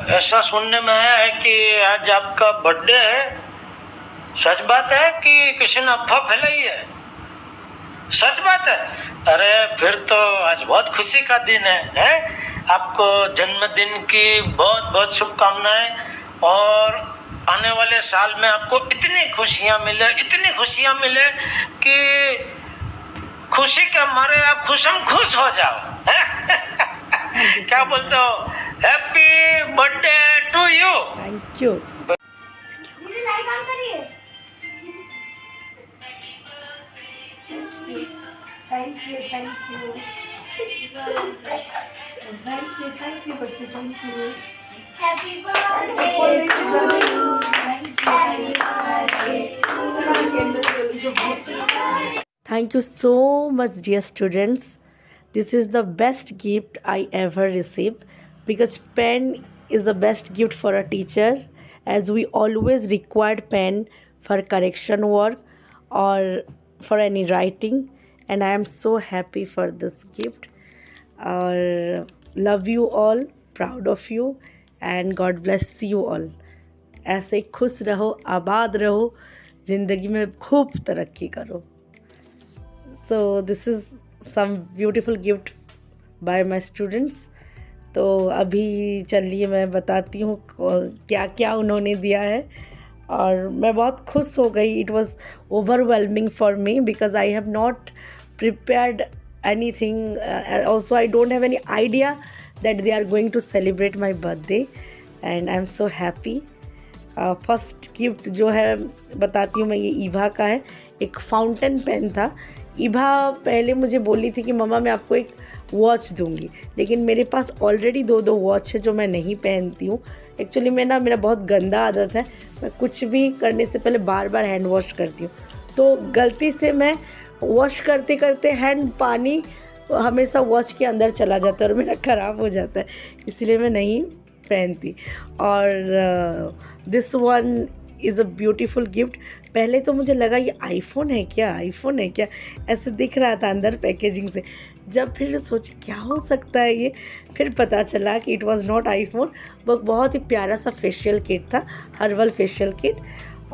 ऐसा सुनने में है कि आज आपका बर्थडे है। सच बात है कि किसी ने अफवाह फैलाई है? सच बात है। अरे फिर तो आज बहुत खुशी का दिन है? आपको जन्मदिन की बहुत बहुत शुभकामनाएं, और आने वाले साल में आपको इतनी खुशियां मिले कि खुशी के मारे आप खुश हो जाओ। क्या बोलते हो? Happy birthday to you. Thank you. Light on करिए। थैंक यू बच्चे, thank you. Happy birthday to you. Thank you so much, dear students. This is the best gift I ever received, because pen is the best gift for a teacher, as we always required pen for correction work or for any writing, and I am so happy for this gift. Love you all, proud of you, and God bless you all. ऐसे खुश रहो, आबाद रहो, ज़िंदगी में खूब तरक्की करो. So this is some beautiful gift by my students. तो अभी चलिए मैं बताती हूँ क्या क्या उन्होंने दिया है, और मैं बहुत खुश हो गई. It was overwhelming for me because I have not prepared anything. Also I don't have any idea that they are going to celebrate my birthday, and I'm so happy. First gift जो है बताती हूँ मैं, ये ईभा का है. एक fountain pen था. ईभा पहले मुझे बोली थी कि मम्मा मैं आपको एक वॉच दूंगी, लेकिन मेरे पास ऑलरेडी दो वॉच है जो मैं नहीं पहनती हूँ. एक्चुअली मेरा बहुत गंदा आदत है, मैं कुछ भी करने से पहले बार बार हैंड वॉश करती हूँ. तो गलती से मैं वॉश करते करते हैंड पानी हमेशा वॉच के अंदर चला जाता है और मेरा ख़राब हो जाता है, इसलिए मैं नहीं पहनती. और this one is a beautiful gift. पहले तो मुझे लगा ये आईफोन है क्या, ऐसे दिख रहा था अंदर पैकेजिंग से. जब फिर सोचे क्या हो सकता है ये, फिर पता चला कि इट वाज नॉट आईफोन. वो बहुत ही प्यारा सा फेशियल किट था, हर्बल फेशियल किट,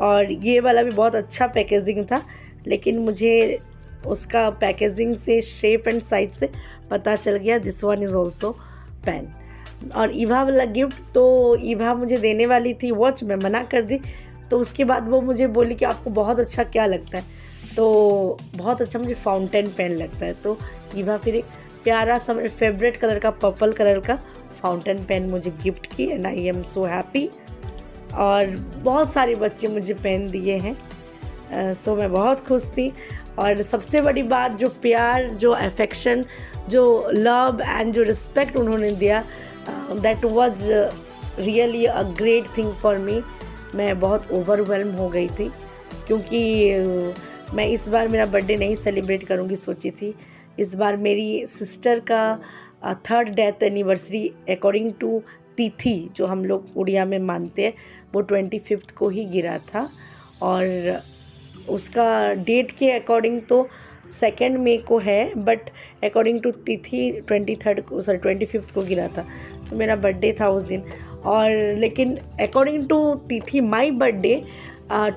और ये वाला भी बहुत अच्छा पैकेजिंग था. लेकिन मुझे उसका पैकेजिंग से, शेप एंड साइज से पता चल गया this one is also pen. और ईभा वाला गिफ्ट तो ईभा मुझे देने वाली थी वॉच, मैं मना कर दी. तो उसके बाद वो मुझे बोली कि आपको बहुत अच्छा क्या लगता है, तो बहुत अच्छा मुझे फाउंटेन पेन लगता है. तो ईभा फिर एक प्यारा सा मेरे फेवरेट कलर का, पर्पल कलर का फाउंटेन पेन मुझे गिफ्ट की, and I am so happy. और बहुत सारे बच्चे मुझे पेन दिए हैं, सो मैं बहुत खुश थी. और सबसे बड़ी बात, जो प्यार, जो अफेक्शन, जो लव एंड जो रिस्पेक्ट उन्होंने दिया, that was really a great thing for me. मैं बहुत ओवरवेल्म हो गई थी, क्योंकि मैं इस बार मेरा बर्थडे नहीं सेलिब्रेट करूँगी सोची थी. इस बार मेरी सिस्टर का 3rd death anniversary according to तिथि जो हम लोग उड़िया में मानते हैं, वो 25th को ही गिरा था. और उसका डेट के अकॉर्डिंग तो 2 मई को है, बट अकॉर्डिंग टू तिथि 25th को गिरा था. तो मेरा बर्थडे था उस दिन. और लेकिन अकॉर्डिंग टू तिथि माई बर्थडे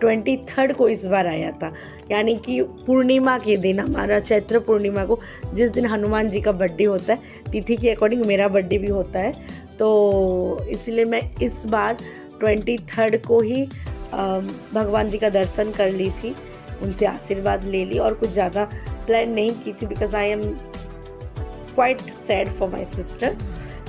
23rd को इस बार आया था, यानी कि पूर्णिमा के दिन, हमारा चैत्र पूर्णिमा को, जिस दिन हनुमान जी का बर्थडे होता है, तिथि के अकॉर्डिंग मेरा बर्थडे भी होता है. तो इसलिए मैं इस बार 23rd को ही भगवान जी का दर्शन कर ली थी, उनसे आशीर्वाद ले ली, और कुछ ज़्यादा प्लान नहीं की थी, because I am quite sad for my sister.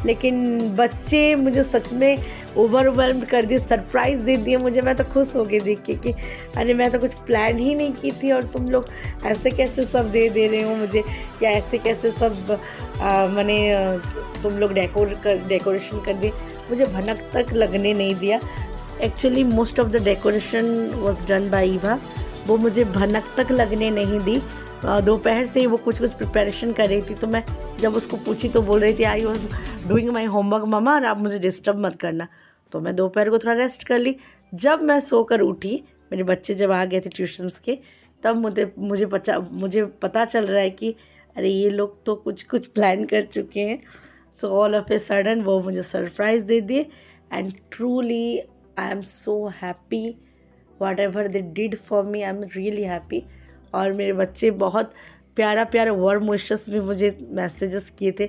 लेकिन बच्चे मुझे सच में ओवरवेल्म कर दिए, सरप्राइज़ दे दिए मुझे. मैं तो खुश हो गई देख के कि अरे मैं तो कुछ प्लान ही नहीं की थी, और तुम लोग ऐसे कैसे सब दे रहे हो मुझे, या ऐसे कैसे सब मैंने तुम लोग डेकोरेशन कर दिए. मुझे भनक तक लगने नहीं दिया. Actually most of the decoration was done by Ibha. वो मुझे भनक तक लगने नहीं दी. दोपहर से ही वो कुछ प्रिपरेशन कर रही थी, तो मैं जब उसको पूछी तो बोल रही थी I was doing my homework मम्मा, और आप मुझे डिस्टर्ब मत करना. तो मैं दोपहर को थोड़ा रेस्ट कर ली. जब मैं सोकर उठी, मेरे बच्चे जब आ गए थे ट्यूशन्स के, तब मुझे पता चल रहा है कि अरे ये लोग तो कुछ प्लान कर चुके हैं. So all of a sudden वो मुझे सरप्राइज़ दे दिए. and truly I am so happy. Whatever they did for me, I am really happy. और मेरे बच्चे बहुत प्यारा प्यारा वार्म विशेस भी मुझे मैसेजेस किए थे,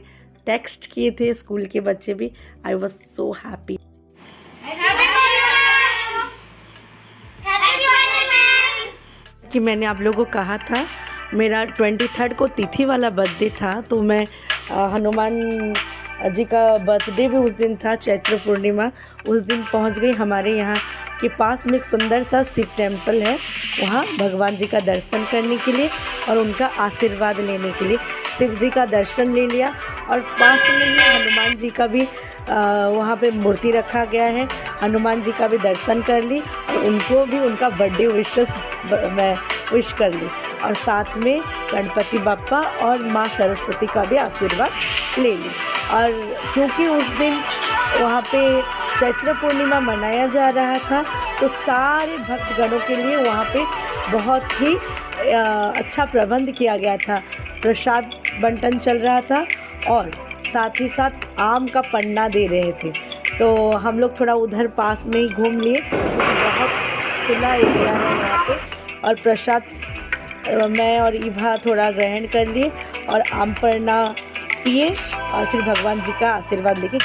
टेक्स्ट किए थे, स्कूल के बच्चे भी. I was so happy. कि मैंने आप लोगों को कहा था मेरा 23 को तिथि वाला बर्थडे था, तो मैं हनुमान जी का बर्थडे भी उस दिन था, चैत्र पूर्णिमा. उस दिन पहुंच गई. हमारे यहाँ के पास में एक सुंदर सा शिव टेम्पल है, वहाँ भगवान जी का दर्शन करने के लिए और उनका आशीर्वाद लेने के लिए. शिव जी का दर्शन ले लिया और पास में ही हनुमान जी का भी वहाँ पे मूर्ति रखा गया है. हनुमान जी का भी दर्शन कर ली और उनको भी उनका बर्थडे विशेस मैं विश कर ली. और साथ में गणपति बाप्पा और माँ सरस्वती का भी आशीर्वाद ले ली. और क्योंकि उस दिन वहाँ पे चैत्र पूर्णिमा मनाया जा रहा था, तो सारे भक्तगणों के लिए वहाँ पे बहुत ही अच्छा प्रबंध किया गया था. प्रसाद बंटन चल रहा था और साथ ही साथ आम का पन्ना दे रहे थे. तो हम लोग थोड़ा उधर पास में ही घूम लिए, बहुत खुला एरिया है यहाँ पे. और प्रसाद मैं और इभा थोड़ा ग्रहण कर लिए और आम पन्ना पिए और फिर भगवान जी का आशीर्वाद लेके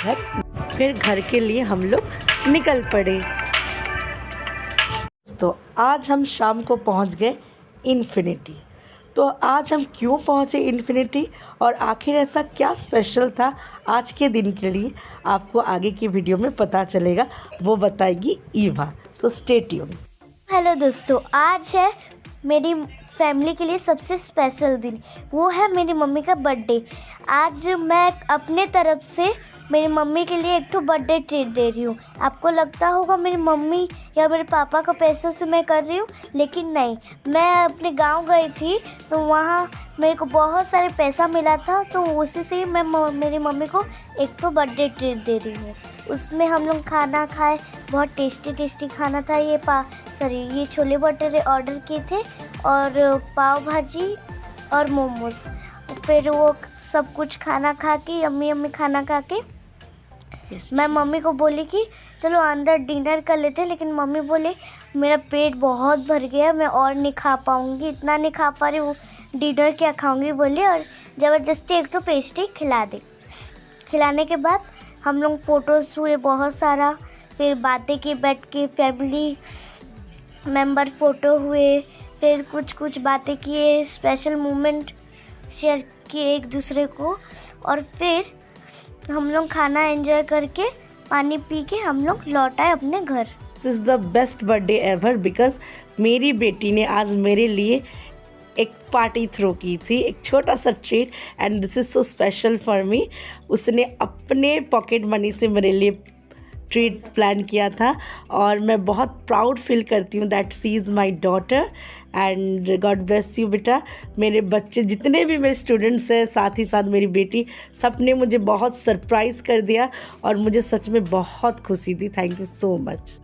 घर के लिए हम लोग निकल पड़े. तो आज हम शाम को पहुँच गए इन्फिनिटी. तो आज हम क्यों पहुँचे इन्फिनिटी और आखिर ऐसा क्या स्पेशल था आज के दिन के लिए, आपको आगे की वीडियो में पता चलेगा, वो बताएगी Eva. So stay tuned. Hello दोस्तों, आज है मेरी फैमिली के लिए सबसे स्पेशल दिन. वो है मेरी मम्मी का बर्थडे. आज मैं अपने तरफ से मेरी मम्मी के लिए एक तो बर्थडे ट्रीट दे रही हूँ. आपको लगता होगा मेरी मम्मी या मेरे पापा का पैसों से मैं कर रही हूँ, लेकिन नहीं. मैं अपने गांव गई थी तो वहाँ मेरे को बहुत सारे पैसा मिला था, तो उसी से ही मैं मेरी मम्मी को एक तो बर्थडे ट्रीट दे रही हूँ. उसमें हम लोग खाना खाए, बहुत टेस्टी खाना था. ये छोले भटूरे ऑर्डर किए थे और पाव भाजी और मोमोज. फिर वो सब कुछ खाना खा के यम्मी खाना खा के मैं मम्मी को बोली कि चलो अंदर डिनर कर लेते हैं, लेकिन मम्मी बोले मेरा पेट बहुत भर गया, मैं और नहीं खा पाऊँगी, इतना नहीं खा पा रही हूँ, डिनर क्या खाऊँगी बोली. और ज़बरदस्ती एक तो पेस्ट्री खिला दी. खिलाने के बाद हम लोग फ़ोटोज़ हुए बहुत सारा, फिर बातें की बैठ के, फैमिली मेंबर फ़ोटो हुए, फिर कुछ बातें किए, स्पेशल मोमेंट शेयर किए एक दूसरे को. और फिर हम लोग खाना एंजॉय करके पानी पी के हम लोग लौट आए अपने घर. This is the best birthday ever because मेरी बेटी ने आज मेरे लिए एक पार्टी थ्रो की थी, एक छोटा सा treat, and this is so special for me. उसने अपने पॉकेट मनी से मेरे लिए ट्रीट प्लान किया था और मैं बहुत प्राउड फील करती हूँ that she is my daughter. And God bless you बेटा. मेरे बच्चे जितने भी मेरे स्टूडेंट्स हैं, साथ ही साथ मेरी बेटी, सब ने मुझे बहुत सरप्राइज़ कर दिया और मुझे सच में बहुत खुशी थी. Thank you so much.